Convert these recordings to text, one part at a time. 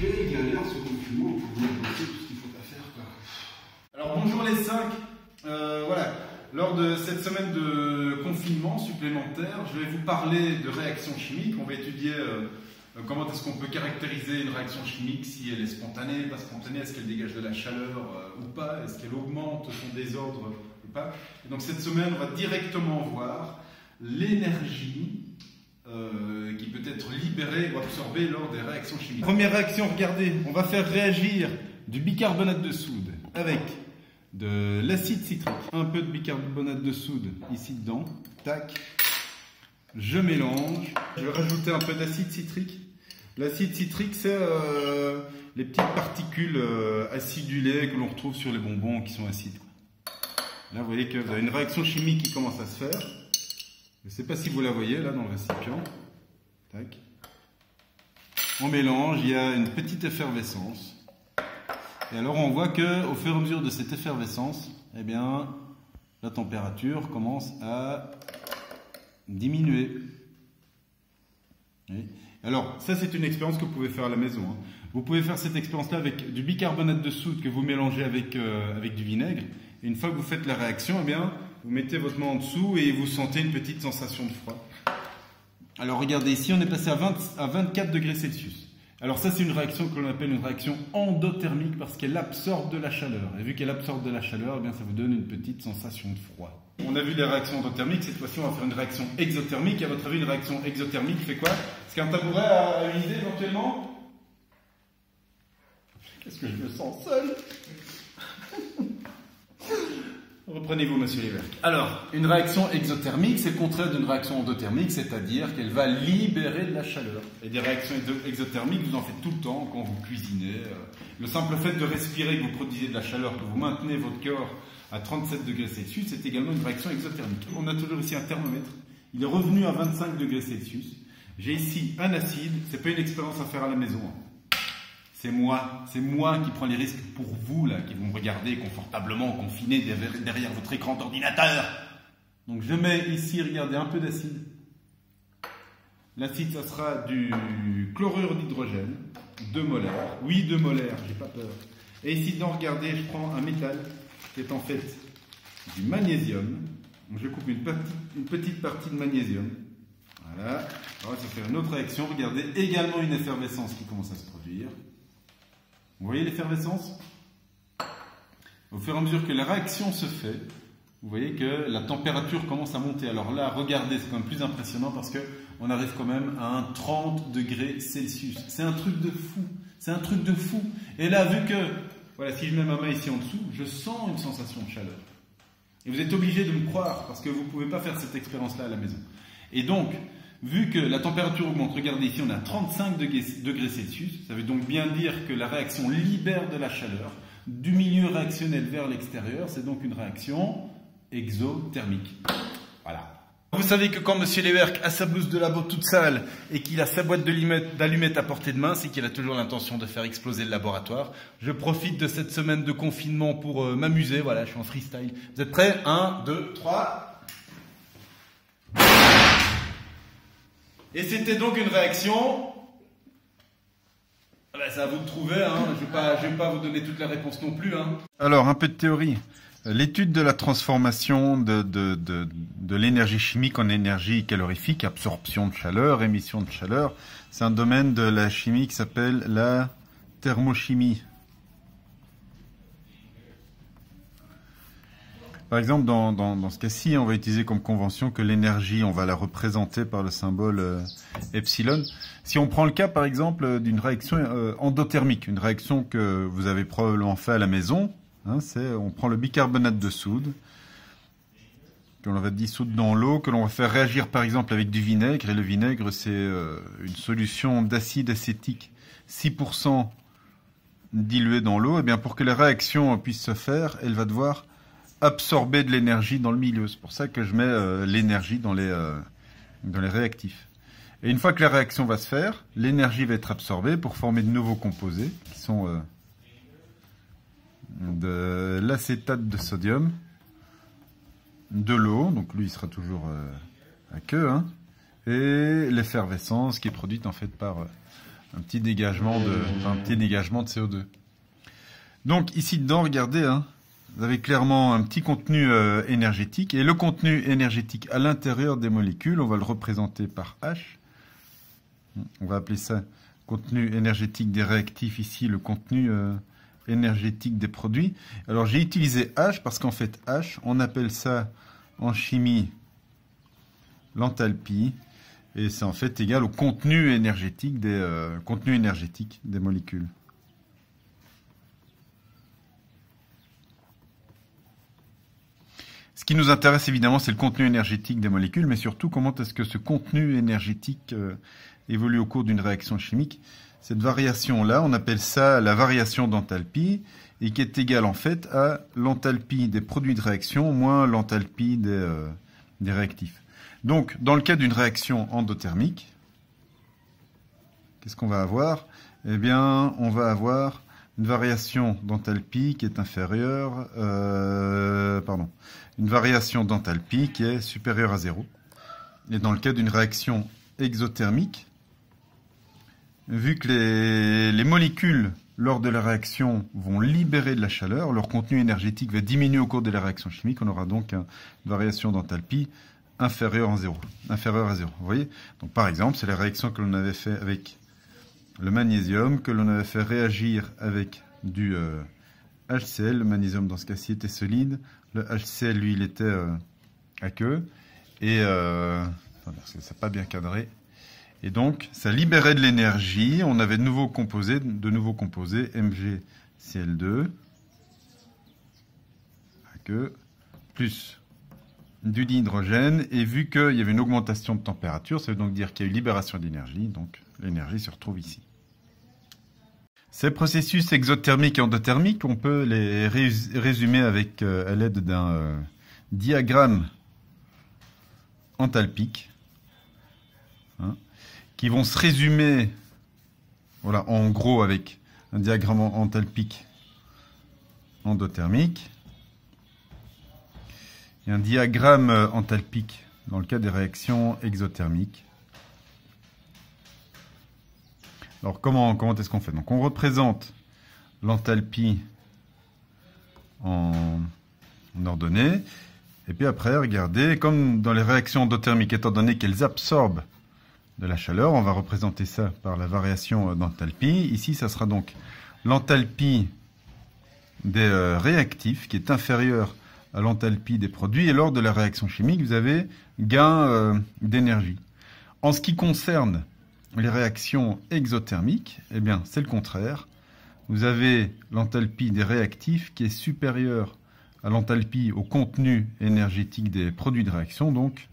quelle galère ce confinement pour penser tout ce qu'il faut pas faire, quoi. Alors bonjour les 5. Voilà, lors de cette semaine de confinement supplémentaire, je vais vous parler de réactions chimiques. On va étudier comment est-ce qu'on peut caractériser une réaction chimique, si elle est spontanée, pas spontanée, est-ce qu'elle dégage de la chaleur ou pas, est-ce qu'elle augmente son désordre ou pas. Et donc cette semaine, on va directement voir l'énergie qui peut être libérée ou absorbée lors des réactions chimiques. Première réaction, regardez, on va faire réagir du bicarbonate de soude avec de l'acide citrique. Un peu de bicarbonate de soude ici dedans. Tac. Je mélange. Je vais rajouter un peu d'acide citrique. L'acide citrique, c'est les petites particules acidulées que l'on retrouve sur les bonbons qui sont acides. Là, vous voyez que vous avez une réaction chimique qui commence à se faire. Je ne sais pas si vous la voyez là dans le récipient. Tac. On mélange, il y a une petite effervescence. Et alors on voit que au fur et à mesure de cette effervescence, eh bien, la température commence à diminuer. Oui. Alors ça c'est une expérience que vous pouvez faire à la maison. Hein. Vous pouvez faire cette expérience-là avec du bicarbonate de soude que vous mélangez avec du vinaigre. Et une fois que vous faites la réaction, eh bien, vous mettez votre main en dessous et vous sentez une petite sensation de froid. Alors regardez ici, on est passé à 24 degrés Celsius. Alors ça c'est une réaction que l'on appelle une réaction endothermique parce qu'elle absorbe de la chaleur. Et vu qu'elle absorbe de la chaleur, eh bien, ça vous donne une petite sensation de froid. On a vu des réactions endothermiques, cette fois-ci on va faire une réaction exothermique. À votre avis, une réaction exothermique fait quoi? Est-ce qu'un tabouret à utiliser éventuellement? Qu'est-ce que je me sens seul? Reprenez-vous, monsieur Lévesque. Alors, une réaction exothermique, c'est le contraire d'une réaction endothermique, c'est-à-dire qu'elle va libérer de la chaleur. Et des réactions exothermiques, vous en faites tout le temps quand vous cuisinez. Le simple fait de respirer, que vous produisez de la chaleur, que vous maintenez votre corps à 37 degrés Celsius, c'est également une réaction exothermique. On a toujours ici un thermomètre. Il est revenu à 25 degrés Celsius. J'ai ici un acide. C'est pas une expérience à faire à la maison. C'est moi qui prends les risques pour vous, là, qui vont me regarder confortablement confiné derrière votre écran d'ordinateur. Donc je mets ici, regardez, un peu d'acide. L'acide, ça sera du chlorure d'hydrogène, 2 molaires. Oui, 2 molaires, j'ai pas peur. Et ici dedans, regardez, je prends un métal qui est en fait du magnésium. Donc je coupe une petite partie de magnésium. Voilà. Alors ça fait une autre réaction. Regardez, également une effervescence qui commence à se produire. Vous voyez l'effervescence? Au fur et à mesure que la réaction se fait, vous voyez que la température commence à monter. Alors là, regardez, c'est quand même plus impressionnant parce qu'on arrive quand même à un 30 degrés Celsius. C'est un truc de fou. C'est un truc de fou. Et là, vu que, voilà, si je mets ma main ici en dessous, je sens une sensation de chaleur. Et vous êtes obligé de me croire parce que vous ne pouvez pas faire cette expérience-là à la maison. Et donc, vu que la température augmente, regardez ici, on a 35 degrés Celsius. Ça veut donc bien dire que la réaction libère de la chaleur du milieu réactionnel vers l'extérieur. C'est donc une réaction exothermique. Voilà. Vous savez que quand monsieur Lévesque a sa blouse de labo toute sale et qu'il a sa boîte d'allumettes à portée de main, c'est qu'il a toujours l'intention de faire exploser le laboratoire. Je profite de cette semaine de confinement pour m'amuser. Voilà, je suis en freestyle. Vous êtes prêts? 1, 2, 3... Et c'était donc une réaction. Ben, c'est à vous de trouver, hein. Je vais pas vous donner toute la réponse non plus. Hein. Alors, un peu de théorie. L'étude de la transformation de l'énergie chimique en énergie calorifique, absorption de chaleur, émission de chaleur, c'est un domaine de la chimie qui s'appelle la thermochimie. Par exemple, dans ce cas-ci, on va utiliser comme convention que l'énergie, on va la représenter par le symbole epsilon. Si on prend le cas, par exemple, d'une réaction endothermique, une réaction que vous avez probablement fait à la maison, hein, on prend le bicarbonate de soude, que l'on va dissoudre dans l'eau, que l'on va faire réagir, par exemple, avec du vinaigre. Et le vinaigre, c'est une solution d'acide acétique 6% diluée dans l'eau. Et bien, pour que la réaction puisse se faire, elle va devoir absorber de l'énergie dans le milieu. C'est pour ça que je mets l'énergie dans les réactifs. Et une fois que la réaction va se faire, l'énergie va être absorbée pour former de nouveaux composés qui sont de l'acétate de sodium, de l'eau, donc lui il sera toujours à queue, hein, et l'effervescence qui est produite en fait par un petit dégagement de CO2. Donc ici dedans, regardez, hein, vous avez clairement un petit contenu énergétique. Et le contenu énergétique à l'intérieur des molécules, on va le représenter par H. On va appeler ça contenu énergétique des réactifs, ici le contenu énergétique des produits. Alors j'ai utilisé H parce qu'en fait H, on appelle ça en chimie l'enthalpie. Et c'est en fait égal au contenu énergétique des molécules. Ce qui nous intéresse évidemment, c'est le contenu énergétique des molécules, mais surtout comment est-ce que ce contenu énergétique évolue au cours d'une réaction chimique. Cette variation-là, on appelle ça la variation d'enthalpie, et qui est égale en fait à l'enthalpie des produits de réaction moins l'enthalpie des réactifs. Donc, dans le cas d'une réaction endothermique, qu'est-ce qu'on va avoir? Eh bien, on va avoir une variation d'enthalpie qui est inférieure, une variation d'enthalpie qui est supérieure à 0. Et dans le cas d'une réaction exothermique, vu que les molécules, lors de la réaction, vont libérer de la chaleur, leur contenu énergétique va diminuer au cours de la réaction chimique, on aura donc une variation d'enthalpie inférieure à 0. Vous voyez? Donc par exemple, c'est la réaction que l'on avait fait avec le magnésium, que l'on avait fait réagir avec du HCl. Le magnésium, dans ce cas-ci, était solide. Le HCl, lui, il était aqueux. Et parce que c'est pas bien cadré. Et donc, ça libérait de l'énergie. On avait de nouveaux composés, MgCl2, aqueux, plus du dihydrogène. Et vu qu'il y avait une augmentation de température, ça veut donc dire qu'il y a eu libération d'énergie. Donc, l'énergie se retrouve ici. Ces processus exothermiques et endothermiques, on peut les résumer avec à l'aide d'un diagramme enthalpique, hein, qui vont se résumer, voilà, en gros avec un diagramme enthalpique endothermique et un diagramme enthalpique dans le cas des réactions exothermiques. Alors, comment est-ce qu'on fait? Donc, on représente l'enthalpie en ordonnée. Et puis après, regardez, comme dans les réactions endothermiques, étant donné qu'elles absorbent de la chaleur, on va représenter ça par la variation d'enthalpie. Ici, ça sera donc l'enthalpie des réactifs qui est inférieure à l'enthalpie des produits. Et lors de la réaction chimique, vous avez gain d'énergie. En ce qui concerne les réactions exothermiques, eh bien, c'est le contraire. Vous avez l'enthalpie des réactifs qui est supérieure à l'enthalpie au contenu énergétique des produits de réaction. Donc,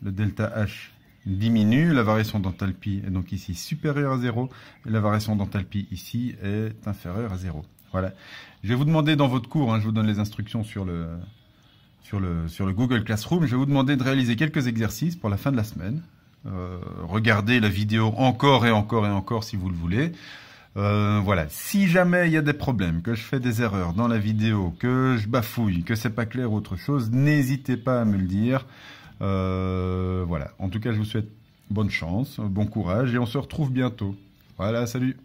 le delta H diminue. La variation d'enthalpie est donc ici supérieure à 0. Et la variation d'enthalpie ici est inférieure à 0. Voilà. Je vais vous demander dans votre cours, hein, je vous donne les instructions sur le Google Classroom, je vais vous demander de réaliser quelques exercices pour la fin de la semaine. Regardez la vidéo encore et encore et encore si vous le voulez. Voilà. Si jamais il y a des problèmes, que je fais des erreurs dans la vidéo, que je bafouille, que c'est pas clair ou autre chose, n'hésitez pas à me le dire. Voilà. En tout cas, je vous souhaite bonne chance, bon courage et on se retrouve bientôt. Voilà, salut!